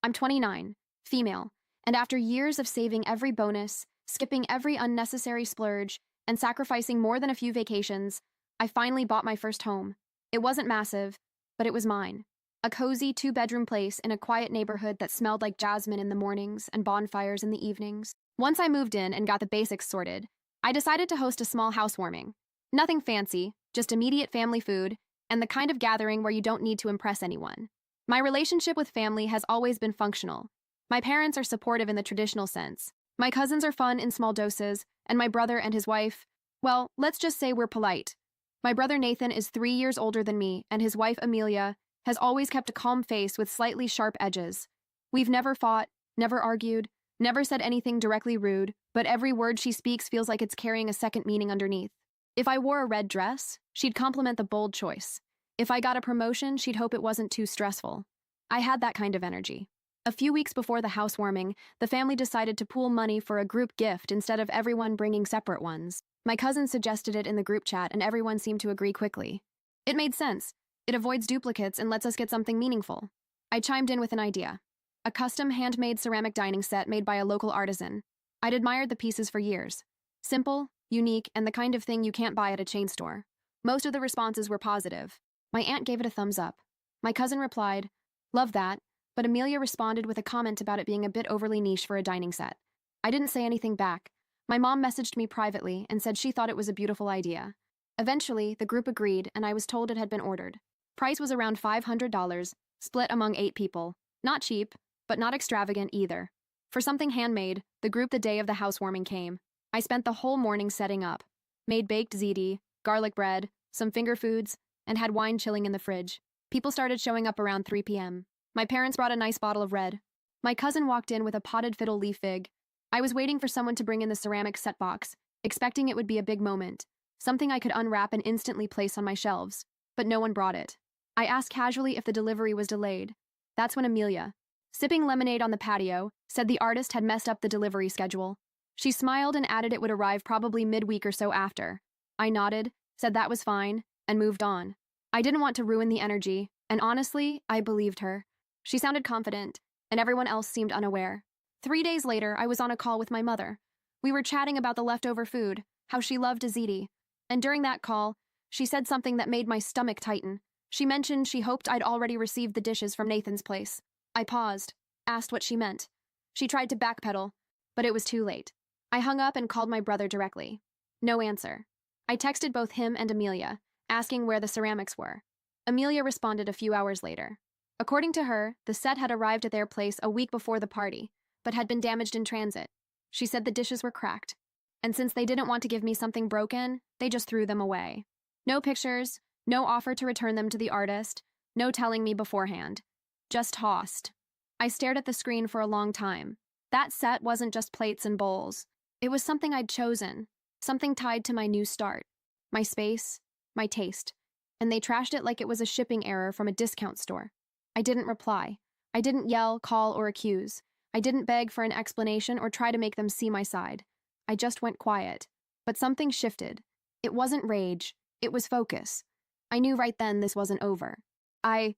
I'm 29, female, and after years of saving every bonus, skipping every unnecessary splurge, and sacrificing more than a few vacations, I finally bought my first home. It wasn't massive, but it was mine. A cozy two-bedroom place in a quiet neighborhood that smelled like jasmine in the mornings and bonfires in the evenings. Once I moved in and got the basics sorted, I decided to host a small housewarming. Nothing fancy, just immediate family food, and the kind of gathering where you don't need to impress anyone. My relationship with family has always been functional. My parents are supportive in the traditional sense. My cousins are fun in small doses, and my brother and his wife, well, let's just say we're polite. My brother Nathan is 3 years older than me, and his wife Amelia has always kept a calm face with slightly sharp edges. We've never fought, never argued, never said anything directly rude, but every word she speaks feels like it's carrying a second meaning underneath. If I wore a red dress, she'd compliment the bold choice. If I got a promotion, she'd hope it wasn't too stressful. I had that kind of energy. A few weeks before the housewarming, the family decided to pool money for a group gift instead of everyone bringing separate ones. My cousin suggested it in the group chat, and everyone seemed to agree quickly. It made sense. It avoids duplicates and lets us get something meaningful. I chimed in with an idea. A custom handmade ceramic dining set made by a local artisan. I'd admired the pieces for years. Simple, unique, and the kind of thing you can't buy at a chain store. Most of the responses were positive. My aunt gave it a thumbs up. My cousin replied, "Love that," but Amelia responded with a comment about it being a bit overly niche for a dining set. I didn't say anything back. My mom messaged me privately and said she thought it was a beautiful idea. Eventually, the group agreed, and I was told it had been ordered. Price was around $500, split among 8 people. Not cheap, but not extravagant either. For something handmade, the day of the housewarming came. I spent the whole morning setting up. Made baked ziti, garlic bread, some finger foods, and had wine chilling in the fridge. People started showing up around 3 p.m. My parents brought a nice bottle of red. My cousin walked in with a potted fiddle leaf fig. I was waiting for someone to bring in the ceramic set box, expecting it would be a big moment, something I could unwrap and instantly place on my shelves. But no one brought it. I asked casually if the delivery was delayed. That's when Amelia, sipping lemonade on the patio, said the artist had messed up the delivery schedule. She smiled and added it would arrive probably midweek or so after. I nodded, said that was fine, and moved on. I didn't want to ruin the energy, and honestly, I believed her. She sounded confident, and everyone else seemed unaware. 3 days later, I was on a call with my mother. We were chatting about the leftover food, how she loved ziti, and during that call, she said something that made my stomach tighten. She mentioned she hoped I'd already received the dishes from Nathan's place. I paused, asked what she meant. She tried to backpedal, but it was too late. I hung up and called my brother directly. No answer. I texted both him and Amelia, asking where the ceramics were. Amelia responded a few hours later. According to her, the set had arrived at their place a week before the party, but had been damaged in transit. She said the dishes were cracked, and since they didn't want to give me something broken, they just threw them away. No pictures, no offer to return them to the artist, no telling me beforehand. Just tossed. I stared at the screen for a long time. That set wasn't just plates and bowls. It was something I'd chosen, something tied to my new start, my space, my taste, and they trashed it like it was a shipping error from a discount store. I didn't reply. I didn't yell, call, or accuse. I didn't beg for an explanation or try to make them see my side. I just went quiet. But something shifted. It wasn't rage. It was focus. I knew right then this wasn't over. I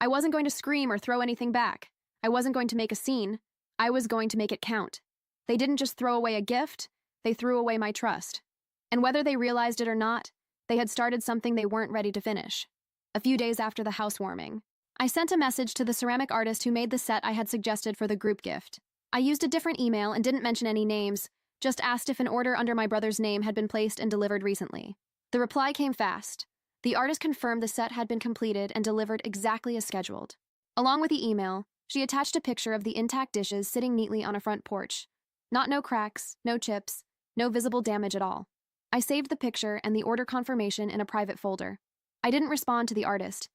wasn't going to scream or throw anything back. I wasn't going to make a scene. I was going to make it count. They didn't just throw away a gift, they threw away my trust. And whether they realized it or not, they had started something they weren't ready to finish. A few days after the housewarming, I sent a message to the ceramic artist who made the set I had suggested for the group gift. I used a different email and didn't mention any names, just asked if an order under my brother's name had been placed and delivered recently. The reply came fast. The artist confirmed the set had been completed and delivered exactly as scheduled. Along with the email, she attached a picture of the intact dishes sitting neatly on a front porch. No cracks, no chips, no visible damage at all. I saved the picture and the order confirmation in a private folder. I didn't respond to the artist.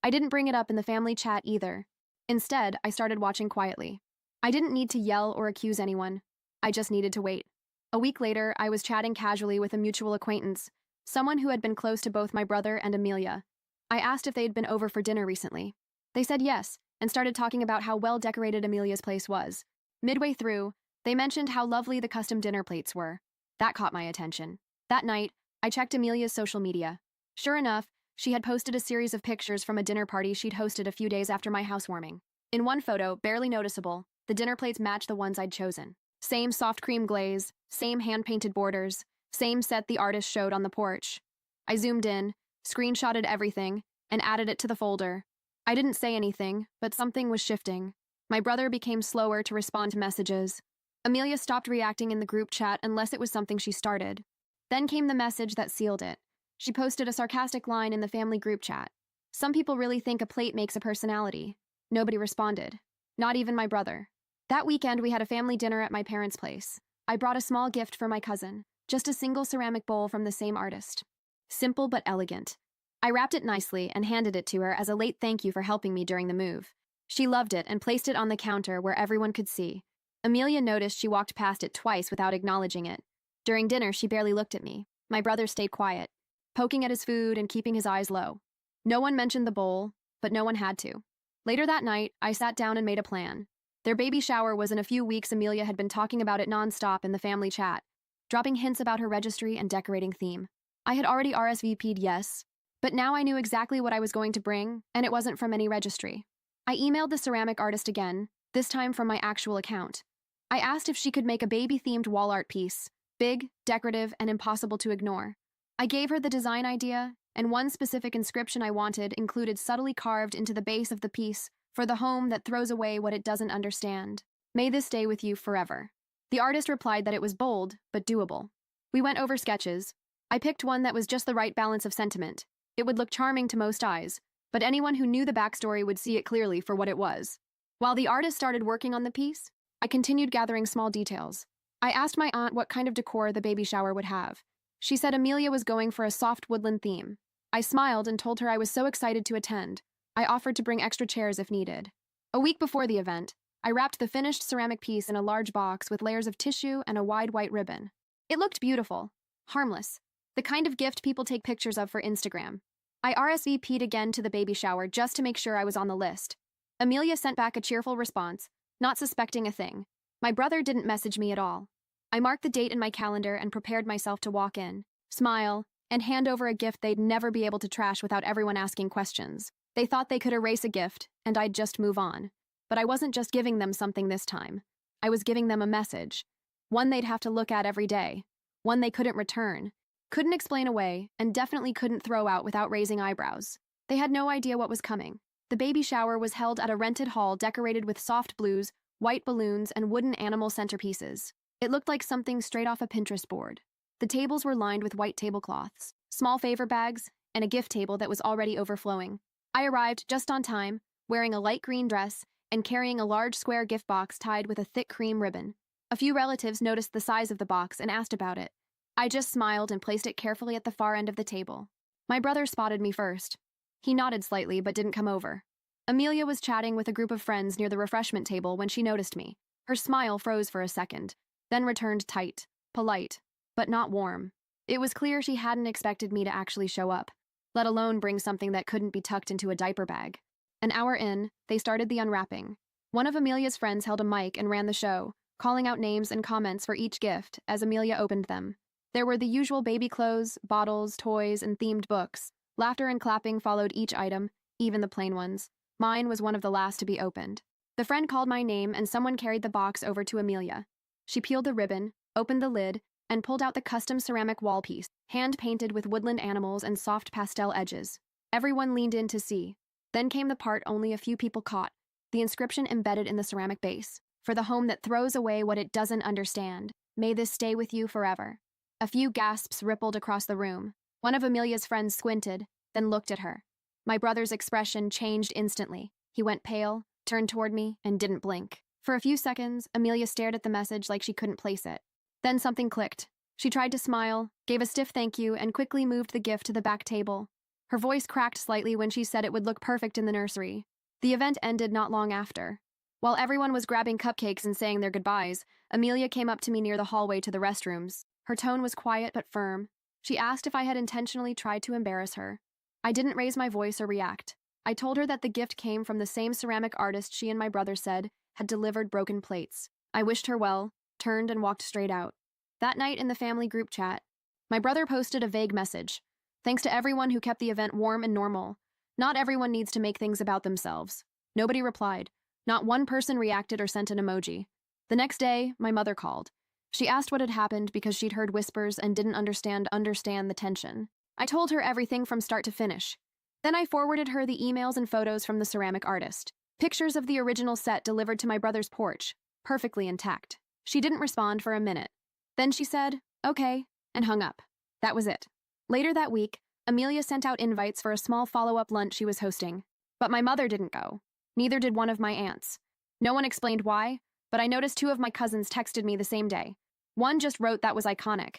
I didn't bring it up in the family chat either. Instead, I started watching quietly. I didn't need to yell or accuse anyone. I just needed to wait. A week later, I was chatting casually with a mutual acquaintance, someone who had been close to both my brother and Amelia. I asked if they'd been over for dinner recently. They said yes, and started talking about how well decorated Amelia's place was. Midway through, they mentioned how lovely the custom dinner plates were. That caught my attention. That night, I checked Amelia's social media. Sure enough, she had posted a series of pictures from a dinner party she'd hosted a few days after my housewarming. In one photo, barely noticeable, the dinner plates matched the ones I'd chosen. Same soft cream glaze, same hand-painted borders, same set the artist showed on the porch. I zoomed in, screenshotted everything, and added it to the folder. I didn't say anything, but something was shifting. My brother became slower to respond to messages. Amelia stopped reacting in the group chat unless it was something she started. Then came the message that sealed it. She posted a sarcastic line in the family group chat. Some people really think a plate makes a personality. Nobody responded. Not even my brother. That weekend, we had a family dinner at my parents' place. I brought a small gift for my cousin, just a single ceramic bowl from the same artist. Simple but elegant. I wrapped it nicely and handed it to her as a late thank you for helping me during the move. She loved it and placed it on the counter where everyone could see. Amelia noticed she walked past it twice without acknowledging it. During dinner, she barely looked at me. My brother stayed quiet, poking at his food and keeping his eyes low. No one mentioned the bowl, but no one had to. Later that night, I sat down and made a plan. Their baby shower was in a few weeks. Amelia had been talking about it nonstop in the family chat, dropping hints about her registry and decorating theme. I had already RSVP'd yes, but now I knew exactly what I was going to bring, and it wasn't from any registry. I emailed the ceramic artist again, this time from my actual account. I asked if she could make a baby-themed wall art piece, big, decorative, and impossible to ignore. I gave her the design idea, and one specific inscription I wanted included subtly carved into the base of the piece, "For the home that throws away what it doesn't understand. May this stay with you forever." The artist replied that it was bold, but doable. We went over sketches. I picked one that was just the right balance of sentiment. It would look charming to most eyes, but anyone who knew the backstory would see it clearly for what it was. While the artist started working on the piece, I continued gathering small details. I asked my aunt what kind of decor the baby shower would have. She said Amelia was going for a soft woodland theme. I smiled and told her I was so excited to attend. I offered to bring extra chairs if needed. A week before the event, I wrapped the finished ceramic piece in a large box with layers of tissue and a wide white ribbon. It looked beautiful, harmless, the kind of gift people take pictures of for Instagram. I RSVP'd again to the baby shower just to make sure I was on the list. Amelia sent back a cheerful response, not suspecting a thing. My brother didn't message me at all. I marked the date in my calendar and prepared myself to walk in, smile, and hand over a gift they'd never be able to trash without everyone asking questions. They thought they could erase a gift, and I'd just move on. But I wasn't just giving them something this time. I was giving them a message. One they'd have to look at every day. One they couldn't return, couldn't explain away, and definitely couldn't throw out without raising eyebrows. They had no idea what was coming. The baby shower was held at a rented hall decorated with soft blues, white balloons, and wooden animal centerpieces. It looked like something straight off a Pinterest board. The tables were lined with white tablecloths, small favor bags, and a gift table that was already overflowing. I arrived just on time, wearing a light green dress and carrying a large square gift box tied with a thick cream ribbon. A few relatives noticed the size of the box and asked about it. I just smiled and placed it carefully at the far end of the table. My brother spotted me first. He nodded slightly but didn't come over. Amelia was chatting with a group of friends near the refreshment table when she noticed me. Her smile froze for a second, then returned tight, polite, but not warm. It was clear she hadn't expected me to actually show up, let alone bring something that couldn't be tucked into a diaper bag. An hour in, they started the unwrapping. One of Amelia's friends held a mic and ran the show, calling out names and comments for each gift as Amelia opened them. There were the usual baby clothes, bottles, toys, and themed books. Laughter and clapping followed each item, even the plain ones. Mine was one of the last to be opened. The friend called my name and someone carried the box over to Amelia. She peeled the ribbon, opened the lid, and pulled out the custom ceramic wall piece, hand-painted with woodland animals and soft pastel edges. Everyone leaned in to see. Then came the part only a few people caught, the inscription embedded in the ceramic base. "For the home that throws away what it doesn't understand. May this stay with you forever." A few gasps rippled across the room. One of Amelia's friends squinted, then looked at her. My brother's expression changed instantly. He went pale, turned toward me, and didn't blink. For a few seconds, Amelia stared at the message like she couldn't place it. Then something clicked. She tried to smile, gave a stiff thank you, and quickly moved the gift to the back table. Her voice cracked slightly when she said it would look perfect in the nursery. The event ended not long after. While everyone was grabbing cupcakes and saying their goodbyes, Amelia came up to me near the hallway to the restrooms. Her tone was quiet but firm. She asked if I had intentionally tried to embarrass her. I didn't raise my voice or react. I told her that the gift came from the same ceramic artist she and my brother said had delivered broken plates. I wished her well, turned and walked straight out. That night in the family group chat, my brother posted a vague message. "Thanks to everyone who kept the event warm and normal. Not everyone needs to make things about themselves." Nobody replied. Not one person reacted or sent an emoji. The next day, my mother called. She asked what had happened because she'd heard whispers and didn't understand the tension. I told her everything from start to finish. Then I forwarded her the emails and photos from the ceramic artist. Pictures of the original set delivered to my brother's porch, perfectly intact. She didn't respond for a minute. Then she said, "Okay," and hung up. That was it. Later that week, Amelia sent out invites for a small follow-up lunch she was hosting. But my mother didn't go. Neither did one of my aunts. No one explained why, but I noticed two of my cousins texted me the same day. One just wrote that was iconic.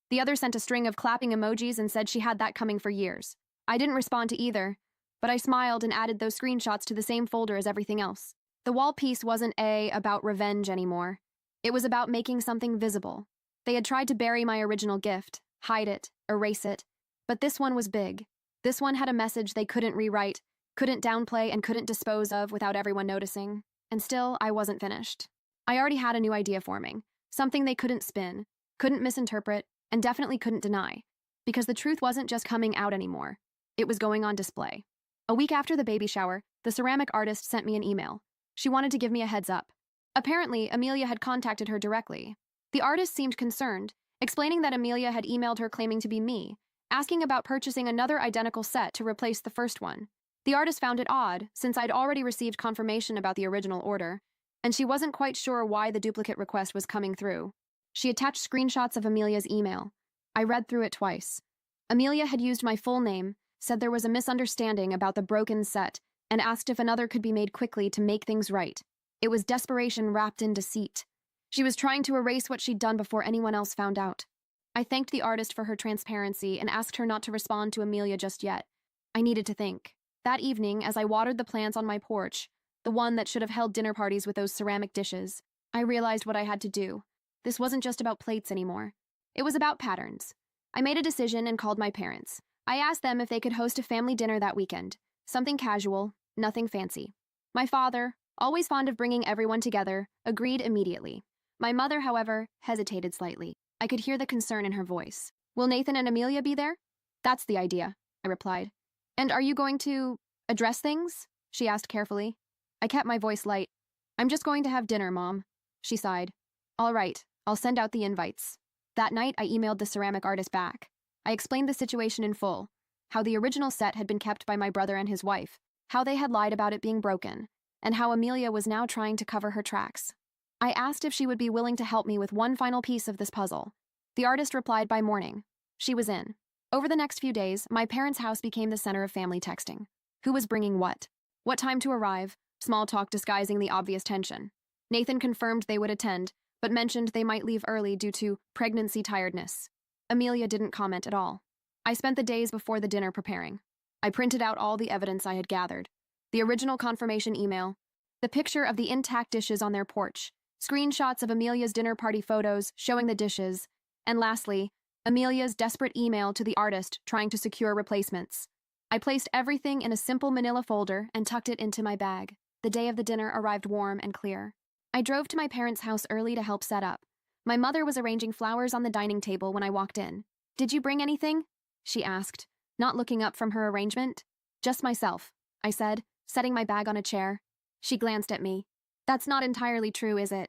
The other sent a string of clapping emojis and said she had that coming for years. I didn't respond to either, but I smiled and added those screenshots to the same folder as everything else. The wall piece wasn't about revenge anymore. It was about making something visible. They had tried to bury my original gift, hide it, erase it, but this one was big. This one had a message they couldn't rewrite, couldn't downplay, and couldn't dispose of without everyone noticing. And still, I wasn't finished. I already had a new idea forming, something they couldn't spin, couldn't misinterpret, and definitely couldn't deny, because the truth wasn't just coming out anymore. It was going on display. A week after the baby shower, the ceramic artist sent me an email. She wanted to give me a heads up. Apparently, Amelia had contacted her directly. The artist seemed concerned, explaining that Amelia had emailed her claiming to be me, asking about purchasing another identical set to replace the first one. The artist found it odd, since I'd already received confirmation about the original order, and she wasn't quite sure why the duplicate request was coming through. She attached screenshots of Amelia's email. I read through it twice. Amelia had used my full name, said there was a misunderstanding about the broken set, and asked if another could be made quickly to make things right. It was desperation wrapped in deceit. She was trying to erase what she'd done before anyone else found out. I thanked the artist for her transparency and asked her not to respond to Amelia just yet. I needed to think. That evening, as I watered the plants on my porch, the one that should have held dinner parties with those ceramic dishes, I realized what I had to do. This wasn't just about plates anymore. It was about patterns. I made a decision and called my parents. I asked them if they could host a family dinner that weekend. Something casual, nothing fancy. My father, always fond of bringing everyone together, agreed immediately. My mother, however, hesitated slightly. I could hear the concern in her voice. "Will Nathan and Amelia be there?" "That's the idea," I replied. "And are you going to address things?" she asked carefully. I kept my voice light. "I'm just going to have dinner, Mom," she sighed. "All right, I'll send out the invites." That night, I emailed the ceramic artist back. I explained the situation in full, how the original set had been kept by my brother and his wife, how they had lied about it being broken, and how Amelia was now trying to cover her tracks. I asked if she would be willing to help me with one final piece of this puzzle. The artist replied by morning. She was in. Over the next few days, my parents' house became the center of family texting. Who was bringing what? What time to arrive? Small talk disguising the obvious tension. Nathan confirmed they would attend, but mentioned they might leave early due to pregnancy tiredness. Amelia didn't comment at all. I spent the days before the dinner preparing. I printed out all the evidence I had gathered. The original confirmation email, the picture of the intact dishes on their porch, screenshots of Amelia's dinner party photos showing the dishes, and lastly, Amelia's desperate email to the artist trying to secure replacements. I placed everything in a simple manila folder and tucked it into my bag. The day of the dinner arrived warm and clear. I drove to my parents' house early to help set up. My mother was arranging flowers on the dining table when I walked in. "Did you bring anything?" she asked, not looking up from her arrangement. "Just myself," I said, setting my bag on a chair. She glanced at me. "That's not entirely true, is it?"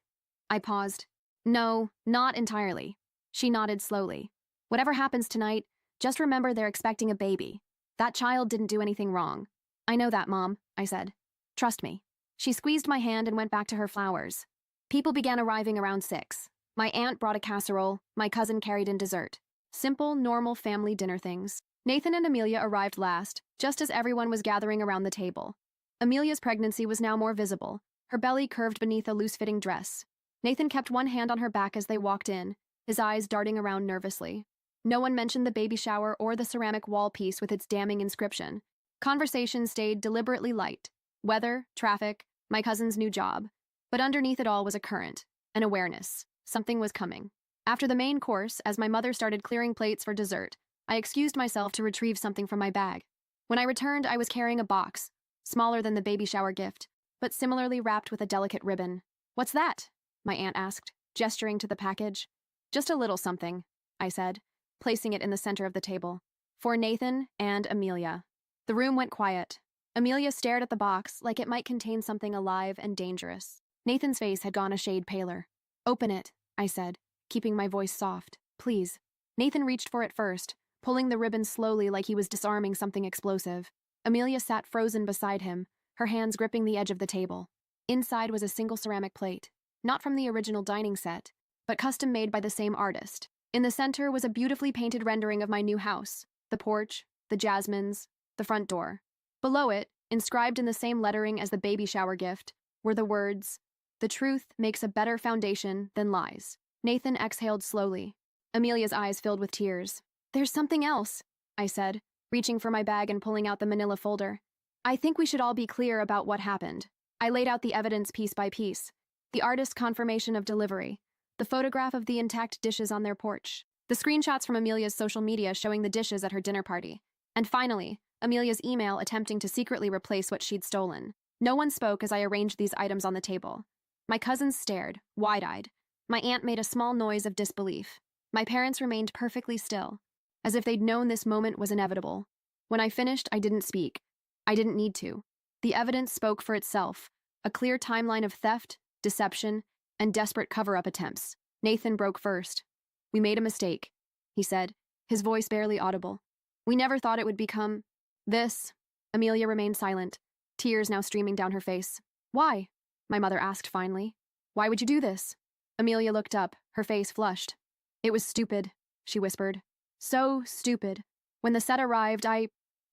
I paused. "No, not entirely." She nodded slowly. "Whatever happens tonight, just remember they're expecting a baby. That child didn't do anything wrong." "I know that, Mom," I said. "Trust me." She squeezed my hand and went back to her flowers. People began arriving around 6. My aunt brought a casserole, my cousin carried in dessert. Simple, normal family dinner things. Nathan and Amelia arrived last, just as everyone was gathering around the table. Amelia's pregnancy was now more visible, her belly curved beneath a loose-fitting dress. Nathan kept one hand on her back as they walked in, his eyes darting around nervously. No one mentioned the baby shower or the ceramic wall piece with its damning inscription. Conversation stayed deliberately light. Weather, traffic, my cousin's new job. But underneath it all was a current, an awareness. Something was coming. After the main course, as my mother started clearing plates for dessert, I excused myself to retrieve something from my bag. When I returned, I was carrying a box, smaller than the baby shower gift, but similarly wrapped with a delicate ribbon. "What's that?" my aunt asked, gesturing to the package. "Just a little something," I said, placing it in the center of the table. "For Nathan and Amelia." The room went quiet. Amelia stared at the box like it might contain something alive and dangerous. Nathan's face had gone a shade paler. "Open it," I said, keeping my voice soft. "Please." Nathan reached for it first, pulling the ribbon slowly like he was disarming something explosive. Amelia sat frozen beside him, her hands gripping the edge of the table. Inside was a single ceramic plate, not from the original dining set, but custom made by the same artist. In the center was a beautifully painted rendering of my new house, the porch, the jasmines, the front door. Below it, inscribed in the same lettering as the baby shower gift, were the words, "The truth makes a better foundation than lies." Nathan exhaled slowly. Amelia's eyes filled with tears. "There's something else," I said, reaching for my bag and pulling out the manila folder. "I think we should all be clear about what happened." I laid out the evidence piece by piece. The artist's confirmation of delivery, the photograph of the intact dishes on their porch, the screenshots from Amelia's social media showing the dishes at her dinner party, and finally, Amelia's email attempting to secretly replace what she'd stolen. No one spoke as I arranged these items on the table. My cousins stared, wide-eyed. My aunt made a small noise of disbelief. My parents remained perfectly still, as if they'd known this moment was inevitable. When I finished, I didn't speak. I didn't need to. The evidence spoke for itself, a clear timeline of theft, deception, and desperate cover-up attempts. Nathan broke first. "We made a mistake," he said, his voice barely audible. "We never thought it would become this." Amelia remained silent, tears now streaming down her face. "Why?" my mother asked finally. "Why would you do this?" Amelia looked up, her face flushed. "It was stupid," she whispered. "So stupid. When the set arrived, I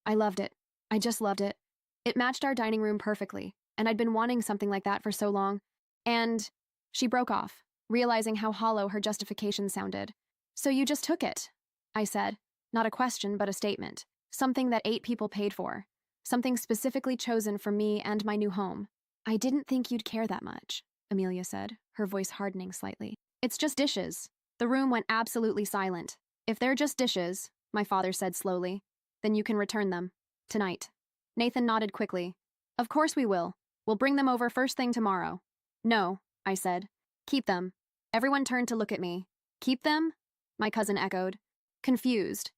loved it. I just loved it. It matched our dining room perfectly, and I'd been wanting something like that for so long. And..." She broke off, realizing how hollow her justification sounded. "So you just took it," I said, not a question but a statement. Something that 8 people paid for. Something specifically chosen for me and my new home. "I didn't think you'd care that much," Amelia said, her voice hardening slightly. "It's just dishes." The room went absolutely silent. "If they're just dishes," my father said slowly, "then you can return them. Tonight." Nathan nodded quickly. "Of course we will. We'll bring them over first thing tomorrow." "No," I said. "Keep them." Everyone turned to look at me. "Keep them?" my cousin echoed, confused.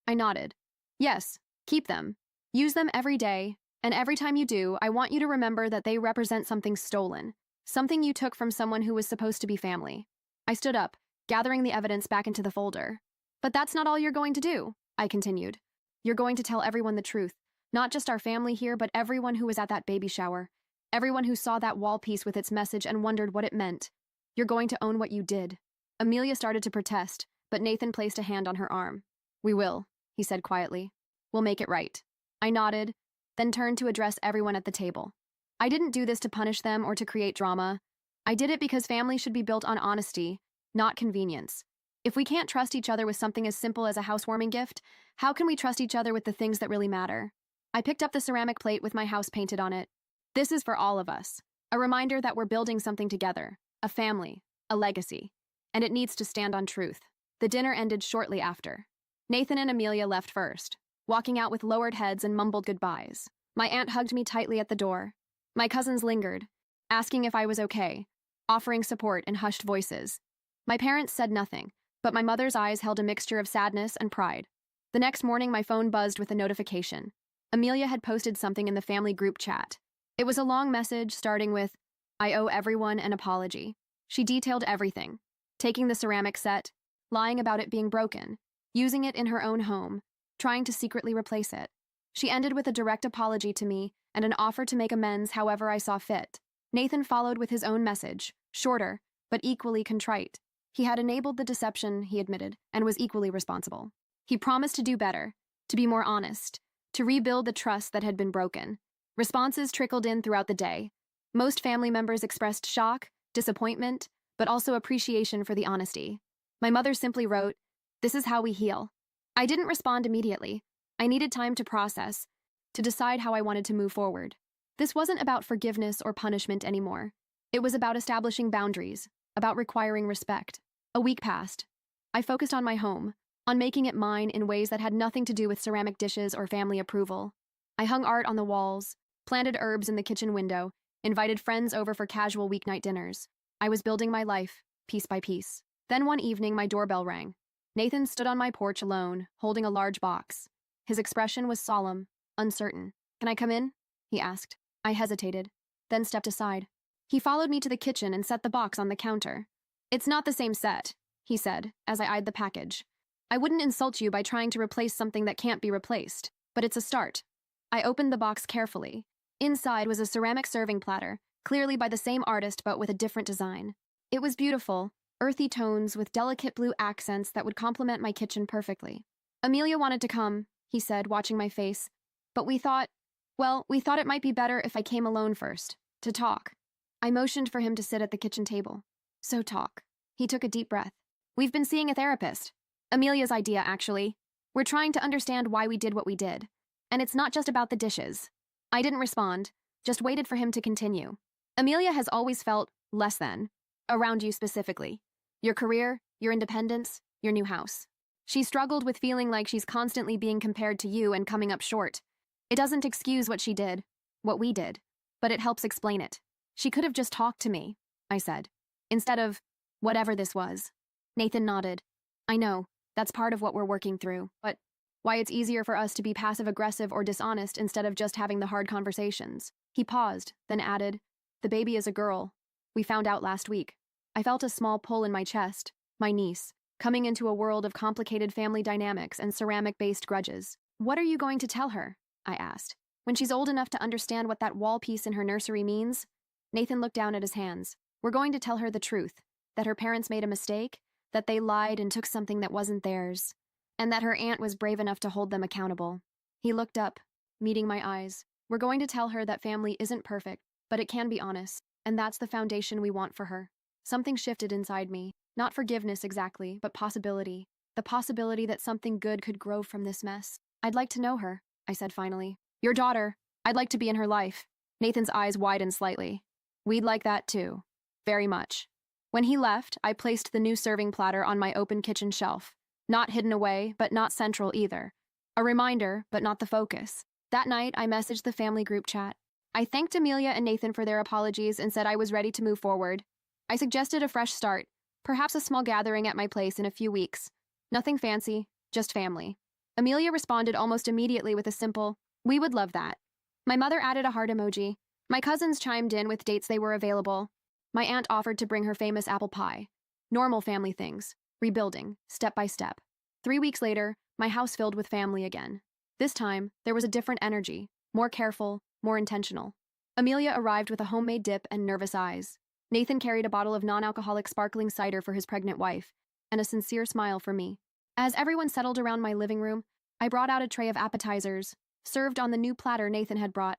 I nodded. "Yes, keep them. Use them every day, and every time you do, I want you to remember that they represent something stolen, something you took from someone who was supposed to be family." I stood up, gathering the evidence back into the folder. "But that's not all you're going to do," I continued. "You're going to tell everyone the truth, not just our family here, but everyone who was at that baby shower, everyone who saw that wall piece with its message and wondered what it meant. You're going to own what you did." Amelia started to protest, but Nathan placed a hand on her arm. "We will," he said quietly. "We'll make it right." I nodded, then turned to address everyone at the table. I didn't do this to punish them or to create drama. I did it because family should be built on honesty, not convenience. If we can't trust each other with something as simple as a housewarming gift, how can we trust each other with the things that really matter? I picked up the ceramic plate with my house painted on it. This is for all of us. A reminder that we're building something together, a family, a legacy. And it needs to stand on truth. The dinner ended shortly after. Nathan and Amelia left first, walking out with lowered heads and mumbled goodbyes. My aunt hugged me tightly at the door. My cousins lingered, asking if I was okay, offering support in hushed voices. My parents said nothing, but my mother's eyes held a mixture of sadness and pride. The next morning, my phone buzzed with a notification. Amelia had posted something in the family group chat. It was a long message starting with, "I owe everyone an apology." She detailed everything, taking the ceramic set, lying about it being broken, using it in her own home, trying to secretly replace it. She ended with a direct apology to me and an offer to make amends however I saw fit. Nathan followed with his own message, shorter, but equally contrite. He had enabled the deception, he admitted, and was equally responsible. He promised to do better, to be more honest, to rebuild the trust that had been broken. Responses trickled in throughout the day. Most family members expressed shock, disappointment, but also appreciation for the honesty. My mother simply wrote, "This is how we heal." I didn't respond immediately. I needed time to process, to decide how I wanted to move forward. This wasn't about forgiveness or punishment anymore. It was about establishing boundaries, about requiring respect. A week passed. I focused on my home, on making it mine in ways that had nothing to do with ceramic dishes or family approval. I hung art on the walls, planted herbs in the kitchen window, invited friends over for casual weeknight dinners. I was building my life, piece by piece. Then one evening, my doorbell rang. Nathan stood on my porch alone, holding a large box. His expression was solemn, uncertain. "Can I come in?" he asked. I hesitated, then stepped aside. He followed me to the kitchen and set the box on the counter. It's not the same set, he said, as I eyed the package. I wouldn't insult you by trying to replace something that can't be replaced, but it's a start. I opened the box carefully. Inside was a ceramic serving platter, clearly by the same artist but with a different design. It was beautiful, earthy tones with delicate blue accents that would complement my kitchen perfectly. Amelia wanted to come, he said, watching my face, but we thought it might be better if I came alone first, to talk. I motioned for him to sit at the kitchen table. So talk. He took a deep breath. We've been seeing a therapist. Amelia's idea, actually. We're trying to understand why we did what we did. And it's not just about the dishes. I didn't respond, just waited for him to continue. Amelia has always felt less than, around you specifically. Your career, your independence, your new house. She struggled with feeling like she's constantly being compared to you and coming up short. It doesn't excuse what she did, what we did, but it helps explain it. She could have just talked to me, I said, instead of whatever this was. Nathan nodded. I know, that's part of what we're working through, but why it's easier for us to be passive-aggressive or dishonest instead of just having the hard conversations. He paused, then added, the baby is a girl. We found out last week. I felt a small pull in my chest, my niece, coming into a world of complicated family dynamics and ceramic-based grudges. What are you going to tell her? I asked. When she's old enough to understand what that wall piece in her nursery means? Nathan looked down at his hands. We're going to tell her the truth, that her parents made a mistake, that they lied and took something that wasn't theirs, and that her aunt was brave enough to hold them accountable. He looked up, meeting my eyes. We're going to tell her that family isn't perfect, but it can be honest, and that's the foundation we want for her. Something shifted inside me. Not forgiveness exactly, but possibility. The possibility that something good could grow from this mess. I'd like to know her, I said finally. Your daughter. I'd like to be in her life. Nathan's eyes widened slightly. We'd like that too. Very much. When he left, I placed the new serving platter on my open kitchen shelf. Not hidden away, but not central either. A reminder, but not the focus. That night, I messaged the family group chat. I thanked Amelia and Nathan for their apologies and said I was ready to move forward. I suggested a fresh start, perhaps a small gathering at my place in a few weeks. Nothing fancy, just family. Amelia responded almost immediately with a simple, we would love that. My mother added a heart emoji. My cousins chimed in with dates they were available. My aunt offered to bring her famous apple pie. Normal family things, rebuilding, step by step. 3 weeks later, my house filled with family again. This time, there was a different energy, more careful, more intentional. Amelia arrived with a homemade dip and nervous eyes. Nathan carried a bottle of non-alcoholic sparkling cider for his pregnant wife, and a sincere smile for me. As everyone settled around my living room, I brought out a tray of appetizers, served on the new platter Nathan had brought.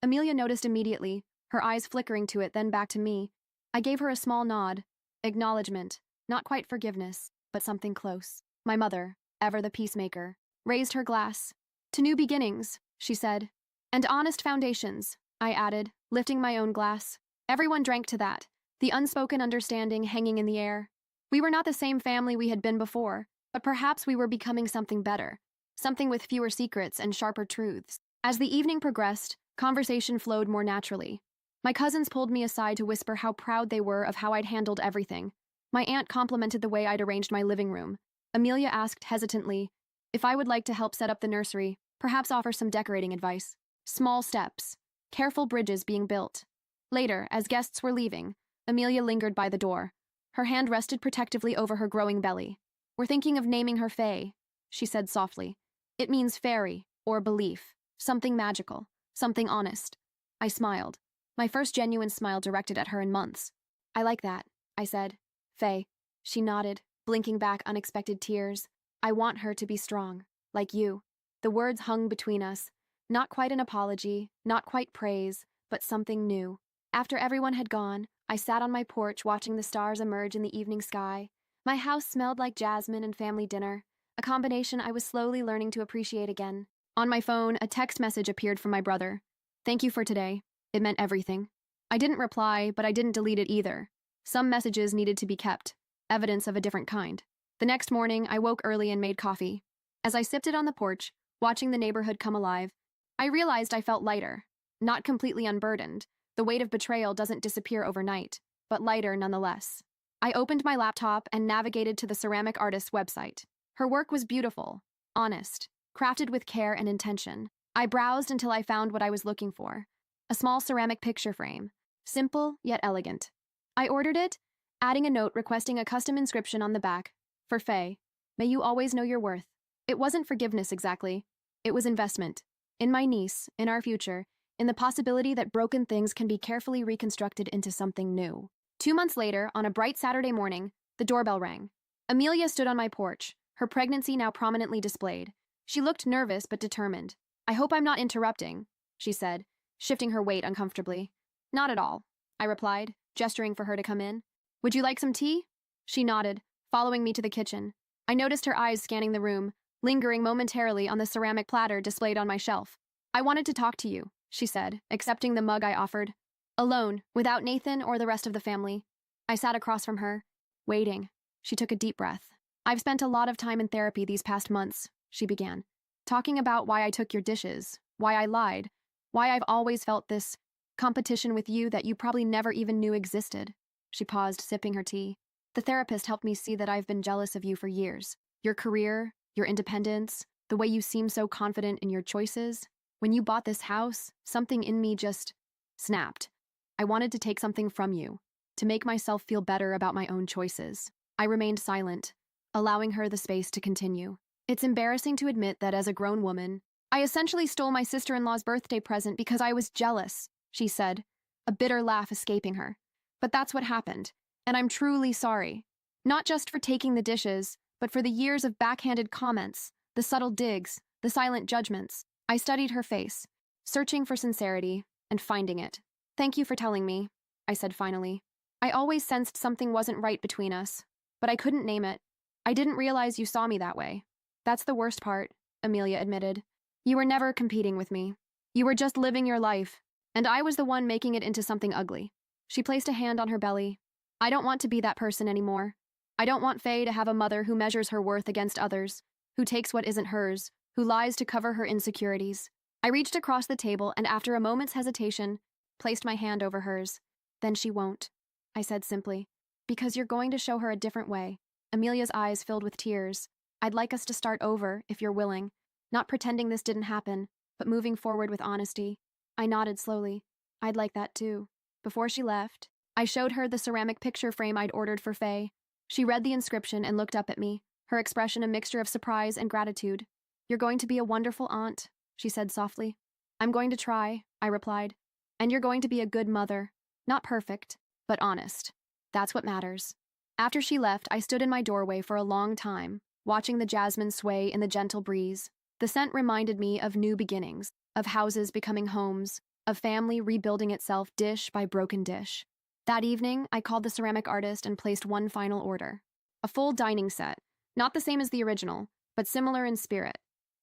Amelia noticed immediately, her eyes flickering to it, then back to me. I gave her a small nod, acknowledgement, not quite forgiveness, but something close. My mother, ever the peacemaker, raised her glass. To new beginnings, she said. And honest foundations, I added, lifting my own glass. Everyone drank to that, the unspoken understanding hanging in the air. We were not the same family we had been before, but perhaps we were becoming something better, something with fewer secrets and sharper truths. As the evening progressed, conversation flowed more naturally. My cousins pulled me aside to whisper how proud they were of how I'd handled everything. My aunt complimented the way I'd arranged my living room. Amelia asked hesitantly if I would like to help set up the nursery, perhaps offer some decorating advice. Small steps, careful bridges being built. Later, as guests were leaving, Amelia lingered by the door. Her hand rested protectively over her growing belly. We're thinking of naming her Faye, she said softly. It means fairy, or belief, something magical, something honest. I smiled, my first genuine smile directed at her in months. I like that, I said. Faye. She nodded, blinking back unexpected tears. I want her to be strong, like you. The words hung between us. Not quite an apology, not quite praise, but something new. After everyone had gone, I sat on my porch watching the stars emerge in the evening sky. My house smelled like jasmine and family dinner, a combination I was slowly learning to appreciate again. On my phone, a text message appeared from my brother. Thank you for today. It meant everything. I didn't reply, but I didn't delete it either. Some messages needed to be kept, evidence of a different kind. The next morning, I woke early and made coffee. As I sipped it on the porch, watching the neighborhood come alive, I realized I felt lighter, not completely unburdened. The weight of betrayal doesn't disappear overnight, but lighter nonetheless. I opened my laptop and navigated to the ceramic artist's website. Her work was beautiful, honest, crafted with care and intention. I browsed until I found what I was looking for, a small ceramic picture frame, simple yet elegant. I ordered it, adding a note requesting a custom inscription on the back. For Faye, may you always know your worth. It wasn't forgiveness exactly. It was investment. In my niece, in our future, in the possibility that broken things can be carefully reconstructed into something new. 2 months later, on a bright Saturday morning, the doorbell rang. Amelia stood on my porch, her pregnancy now prominently displayed. She looked nervous but determined. I hope I'm not interrupting, she said, shifting her weight uncomfortably. Not at all, I replied, gesturing for her to come in. Would you like some tea? She nodded, following me to the kitchen. I noticed her eyes scanning the room, lingering momentarily on the ceramic platter displayed on my shelf. I wanted to talk to you, she said, accepting the mug I offered. Alone, without Nathan or the rest of the family. I sat across from her, waiting. She took a deep breath. I've spent a lot of time in therapy these past months, she began, talking about why I took your dishes, why I lied, why I've always felt this competition with you that you probably never even knew existed. She paused, sipping her tea. The therapist helped me see that I've been jealous of you for years. Your career, your independence, the way you seem so confident in your choices. When you bought this house, something in me just snapped. I wanted to take something from you, to make myself feel better about my own choices. I remained silent, allowing her the space to continue. It's embarrassing to admit that as a grown woman, I essentially stole my sister-in-law's birthday present because I was jealous, she said, a bitter laugh escaping her. But that's what happened, and I'm truly sorry. Not just for taking the dishes, but for the years of backhanded comments, the subtle digs, the silent judgments. I studied her face, searching for sincerity, and finding it. Thank you for telling me, I said finally. I always sensed something wasn't right between us, but I couldn't name it. I didn't realize you saw me that way. That's the worst part, Amelia admitted. You were never competing with me. You were just living your life, and I was the one making it into something ugly. She placed a hand on her belly. I don't want to be that person anymore. I don't want Faye to have a mother who measures her worth against others, who takes what isn't hers, who lies to cover her insecurities. I reached across the table and after a moment's hesitation, placed my hand over hers. Then she won't, I said simply. Because you're going to show her a different way. Amelia's eyes filled with tears. I'd like us to start over, if you're willing. Not pretending this didn't happen, but moving forward with honesty. I nodded slowly. I'd like that too. Before she left, I showed her the ceramic picture frame I'd ordered for Faye. She read the inscription and looked up at me, her expression a mixture of surprise and gratitude. You're going to be a wonderful aunt, she said softly. I'm going to try, I replied. And you're going to be a good mother. Not perfect, but honest. That's what matters. After she left, I stood in my doorway for a long time, watching the jasmine sway in the gentle breeze. The scent reminded me of new beginnings, of houses becoming homes, of family rebuilding itself dish by broken dish. That evening, I called the ceramic artist and placed one final order. A full dining set, not the same as the original, but similar in spirit.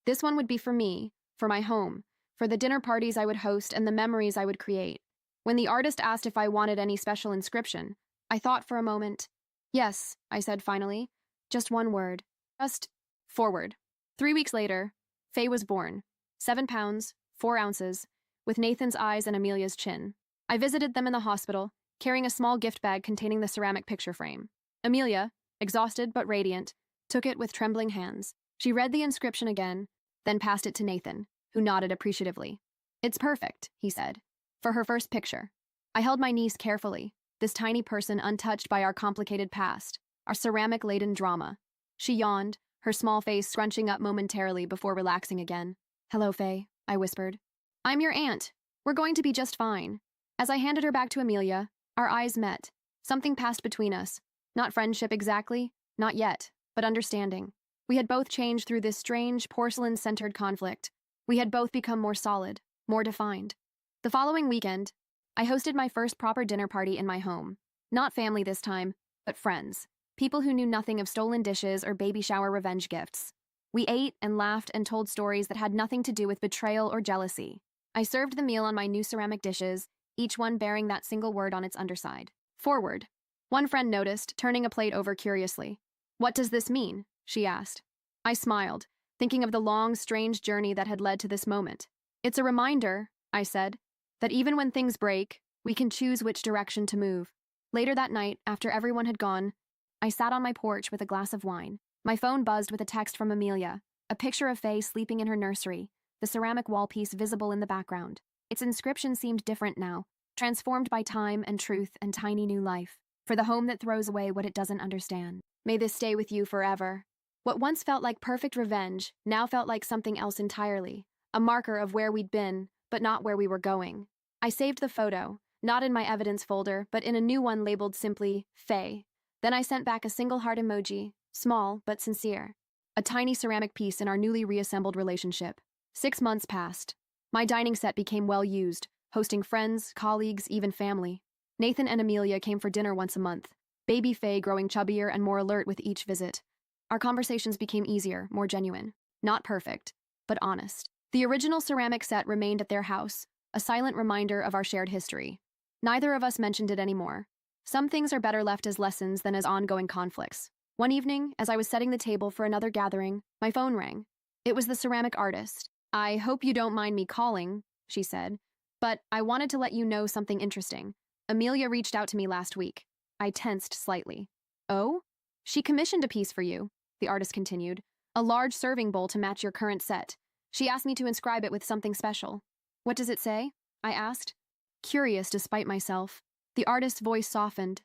This one would be for me, for my home, for the dinner parties I would host and the memories I would create. When the artist asked if I wanted any special inscription, I thought for a moment. Yes, I said finally. Just one word. Just forward. 3 weeks later, Faye was born. 7 pounds, 4 ounces, with Nathan's eyes and Amelia's chin. I visited them in the hospital, carrying a small gift bag containing the ceramic picture frame. Amelia, exhausted but radiant, took it with trembling hands. She read the inscription again, then passed it to Nathan, who nodded appreciatively. It's perfect, he said, for her first picture. I held my niece carefully, this tiny person untouched by our complicated past, our ceramic-laden drama. She yawned, her small face scrunching up momentarily before relaxing again. Hello, Faye, I whispered. I'm your aunt. We're going to be just fine. As I handed her back to Amelia, our eyes met. Something passed between us. Not friendship exactly, not yet, but understanding. We had both changed through this strange, porcelain-centered conflict. We had both become more solid, more defined. The following weekend, I hosted my first proper dinner party in my home. Not family this time, but friends. People who knew nothing of stolen dishes or baby shower revenge gifts. We ate and laughed and told stories that had nothing to do with betrayal or jealousy. I served the meal on my new ceramic dishes, each one bearing that single word on its underside. Forward. One friend noticed, turning a plate over curiously. What does this mean? She asked. I smiled, thinking of the long, strange journey that had led to this moment. It's a reminder, I said, that even when things break, we can choose which direction to move. Later that night, after everyone had gone, I sat on my porch with a glass of wine. My phone buzzed with a text from Amelia, a picture of Faye sleeping in her nursery, the ceramic wall piece visible in the background. Its inscription seemed different now, transformed by time and truth and tiny new life. For the home that throws away what it doesn't understand. May this stay with you forever. What once felt like perfect revenge now felt like something else entirely, a marker of where we'd been, but not where we were going. I saved the photo, not in my evidence folder, but in a new one labeled simply Faye. Then I sent back a single heart emoji, small but sincere. A tiny ceramic piece in our newly reassembled relationship. 6 months passed. My dining set became well used, hosting friends, colleagues, even family. Nathan and Amelia came for dinner once a month, baby Faye growing chubbier and more alert with each visit. Our conversations became easier, more genuine. Not perfect, but honest. The original ceramic set remained at their house, a silent reminder of our shared history. Neither of us mentioned it anymore. Some things are better left as lessons than as ongoing conflicts. One evening, as I was setting the table for another gathering, my phone rang. It was the ceramic artist. "I hope you don't mind me calling," she said, "but I wanted to let you know something interesting. Amelia reached out to me last week." I tensed slightly. "Oh?" "She commissioned a piece for you," the artist continued. "A large serving bowl to match your current set. She asked me to inscribe it with something special." "What does it say?" I asked. Curious despite myself, the artist's voice softened.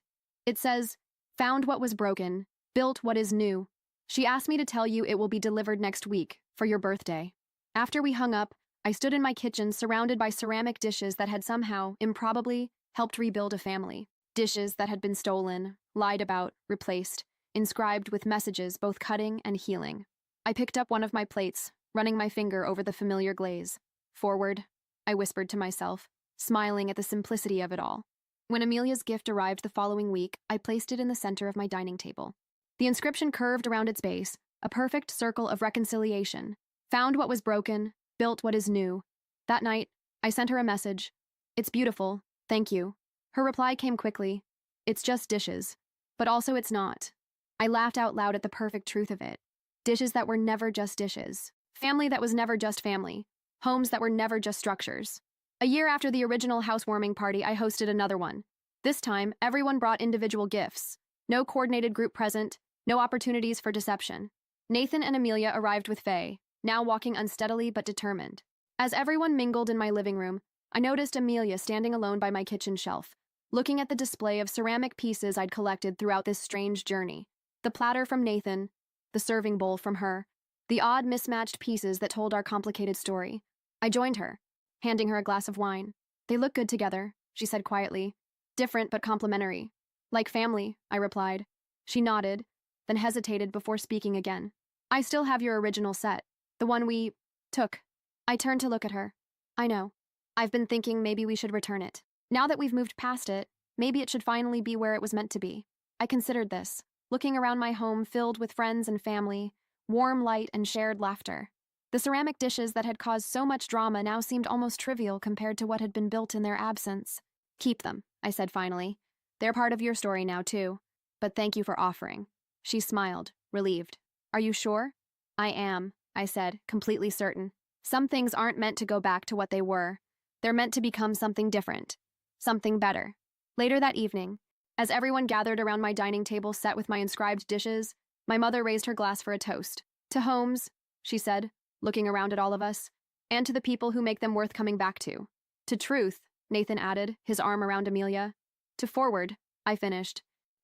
"It says, 'Found what was broken, built what is new.' She asked me to tell you it will be delivered next week, for your birthday." After we hung up, I stood in my kitchen surrounded by ceramic dishes that had somehow, improbably, helped rebuild a family. Dishes that had been stolen, lied about, replaced, inscribed with messages both cutting and healing. I picked up one of my plates, running my finger over the familiar glaze. "Forward," I whispered to myself, smiling at the simplicity of it all. When Amelia's gift arrived the following week, I placed it in the center of my dining table. The inscription curved around its base, a perfect circle of reconciliation. Found what was broken, built what is new. That night, I sent her a message. "It's beautiful, thank you." Her reply came quickly. "It's just dishes." But also it's not. I laughed out loud at the perfect truth of it. Dishes that were never just dishes. Family that was never just family. Homes that were never just structures. A year after the original housewarming party, I hosted another one. This time, everyone brought individual gifts. No coordinated group present, no opportunities for deception. Nathan and Amelia arrived with Faye, now walking unsteadily but determined. As everyone mingled in my living room, I noticed Amelia standing alone by my kitchen shelf, looking at the display of ceramic pieces I'd collected throughout this strange journey. The platter from Nathan, the serving bowl from her, the odd mismatched pieces that told our complicated story. I joined her, handing her a glass of wine. "They look good together," she said quietly. "Different but complementary." "Like family," I replied. She nodded, then hesitated before speaking again. "I still have your original set, the one we took." I turned to look at her. "I know. I've been thinking maybe we should return it. Now that we've moved past it, maybe it should finally be where it was meant to be." I considered this, looking around my home filled with friends and family, warm light and shared laughter. The ceramic dishes that had caused so much drama now seemed almost trivial compared to what had been built in their absence. "Keep them," I said finally. "They're part of your story now, too. But thank you for offering." She smiled, relieved. "Are you sure?" "I am," I said, completely certain. Some things aren't meant to go back to what they were. They're meant to become something different. Something better. Later that evening, as everyone gathered around my dining table set with my inscribed dishes, my mother raised her glass for a toast. "To homes," she said, looking around at all of us, "and to the people who make them worth coming back to." "To truth," Nathan added, his arm around Amelia. "To forward," I finished,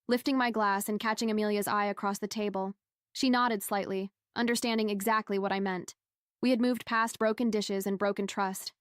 lifting my glass and catching Amelia's eye across the table. She nodded slightly, understanding exactly what I meant. We had moved past broken dishes and broken trust.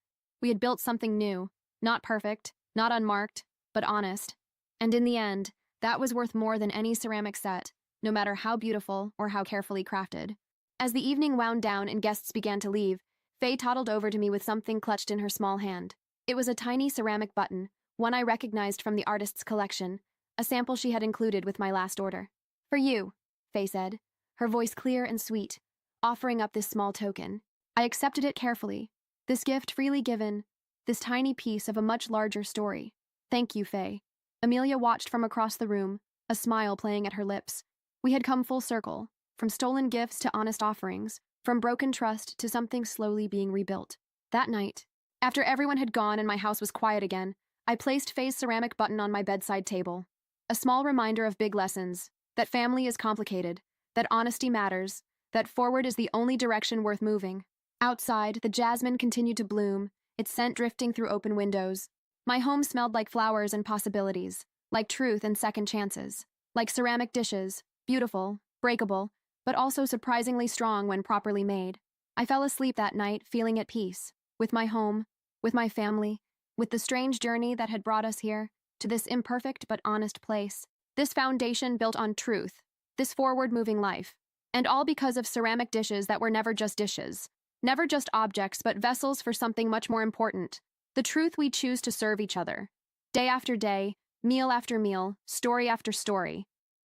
We had built something new, not perfect, not unmarked, but honest. And in the end, that was worth more than any ceramic set, no matter how beautiful or how carefully crafted. As the evening wound down and guests began to leave, Faye toddled over to me with something clutched in her small hand. It was a tiny ceramic button, one I recognized from the artist's collection, a sample she had included with my last order. "For you," Faye said, her voice clear and sweet, offering up this small token. I accepted it carefully. This gift freely given, this tiny piece of a much larger story. "Thank you, Faye." Amelia watched from across the room, a smile playing at her lips. We had come full circle, from stolen gifts to honest offerings, from broken trust to something slowly being rebuilt. That night, after everyone had gone and my house was quiet again, I placed Faye's ceramic button on my bedside table. A small reminder of big lessons, that family is complicated, that honesty matters, that forward is the only direction worth moving. Outside, the jasmine continued to bloom, its scent drifting through open windows. My home smelled like flowers and possibilities, like truth and second chances, like ceramic dishes, beautiful, breakable, but also surprisingly strong when properly made. I fell asleep that night feeling at peace, with my home, with my family, with the strange journey that had brought us here, to this imperfect but honest place. This foundation built on truth, this forward-moving life. And all because of ceramic dishes that were never just dishes, never just objects, but vessels for something much more important, the truth we choose to serve each other. Day after day, meal after meal, story after story,